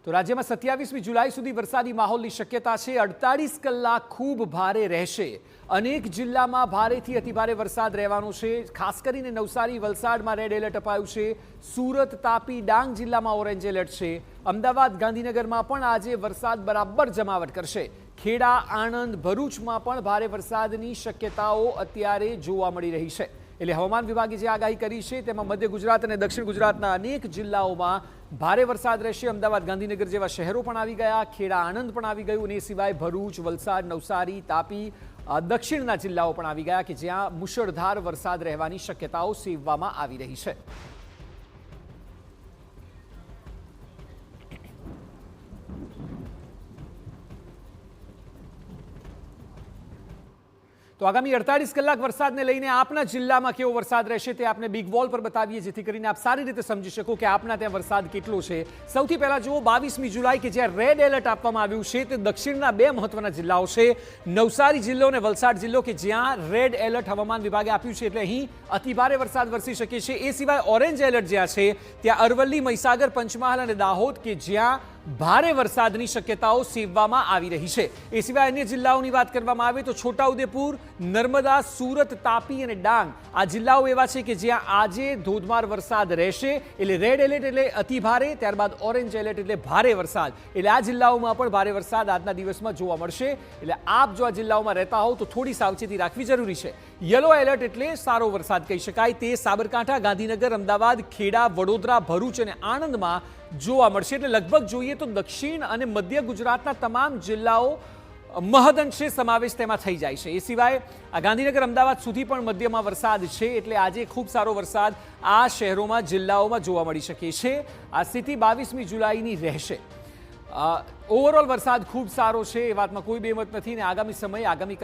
તો રાજ્યમાં 27મી જુલાઈ સુધી વરસાદી માહોલની શક્યતા છે। 48 કલાક ખૂબ ભારે રહેશે। અનેક જિલ્લામાં ભારેથી અતિભારે વરસાદ રહેવાનો છે। ખાસ કરીને નવસારી, વલસાડમાં રેડ એલર્ટ અપાયું છે। સુરત, તાપી, ડાંગ જિલ્લામાં ઓરેન્જ એલર્ટ છે। અમદાવાદ, ગાંધીનગરમાં પણ આજે વરસાદ બરાબર જમાવટ કરશે। ખેડા, આણંદ, ભરૂચમાં પણ ભારે વરસાદની શક્યતાઓ અત્યારે જોવા મળી રહી છે। એટલે હવામાન વિભાગે જે આગાહી કરી છે તેમાં મધ્ય ગુજરાત અને દક્ષિણ ગુજરાતના અનેક જિલ્લાઓમાં ભારે વરસાદ રહેશે। અમદાવાદ, ગાંધીનગર જેવા શહેરો પણ આવી ગયા, ખેડા, આણંદ પણ આવી ગયું અને એ સિવાય ભરૂચ, વલસાડ, નવસારી, તાપી, દક્ષિણના જિલ્લાઓ પણ આવી ગયા કે જ્યાં મુશળધાર વરસાદ રહેવાની શક્યતાઓ સેવવામાં આવી રહી છે। તો આગામી 48 કલાક વરસાદને લઈને આપના જિલ્લામાં કેવો વરસાદ રહેશે તે આપને બિગ વોલ પર બતાવીએ, જેથી કરીને આપ સારી રીતે સમજી શકો કે આપના ત્યાં વરસાદ કેટલો છે। સૌથી પહેલા જુઓ 22મી જુલાઈ કે જ્યાં રેડ એલર્ટ આપવામાં આવ્યું છે તે દક્ષિણના બે મહત્વના જિલ્લાઓ છે, નવસારી જિલ્લો અને વલસાડ જિલ્લો કે જ્યાં રેડ એલર્ટ હવામાન વિભાગે આપ્યું છે, એટલે અહીં અતિભારે વરસાદ વરસી શકે છે। એ સિવાય ઓરેન્જ એલર્ટ જ્યાં છે ત્યાં અરવલ્લી, મહીસાગર, પંચમહાલ અને દાહોદ કે જ્યાં ભારે વરસાદની શક્યતાઓ સેવવામાં આવી રહી છે। એ સિવાય અન્ય જિલ્લાઓની વાત કરવામાં આવે તો છોટાઉદેપુર, નર્મદા, સુરત, તાપી અને ડાંગ આ જિલ્લાઓ એવા છે કે જ્યાં આજે ધોધમાર વરસાદ રહેશે। એટલે રેડ એલર્ટ એટલે અતિભારે, ત્યારબાદ ઓરેન્જ એલર્ટ એટલે ભારે વરસાદ। એટલે આ જિલ્લાઓમાં પણ ભારે વરસાદ આજના દિવસમાં જોવા મળશે। એટલે આપ જો આ જિલ્લાઓમાં રહેતા હોવ તો થોડી સાવચેતી રાખવી જરૂરી છે। યલો એલર્ટ એટલે સારો વરસાદ કહી શકાય, તે સાબરકાંઠા, ગાંધીનગર, અમદાવાદ, ખેડા, વડોદરા, ભરૂચ અને આણંદમાં જોવા મળશે। એટલે લગભગ જોઈએ તો દક્ષિણ અને મધ્ય ગુજરાતના તમામ જિલ્લાઓ મહદઅંશે સમાવેશ તેમાં થઈ જાય છે। એ સિવાય આ ગાંધીનગર, અમદાવાદ સુધી પણ મધ્યમાં વરસાદ છે। એટલે આજે ખૂબ સારો વરસાદ આ શહેરોમાં, જિલ્લાઓમાં જોવા મળી શકે છે। આ સ્થિતિ 22મી જુલાઈની રહેશે। ઓવરઓલ વરસાદ ખૂબ સારો છે, એ વાતમાં કોઈ બેમત નથી ને આગામી સમય, આગામી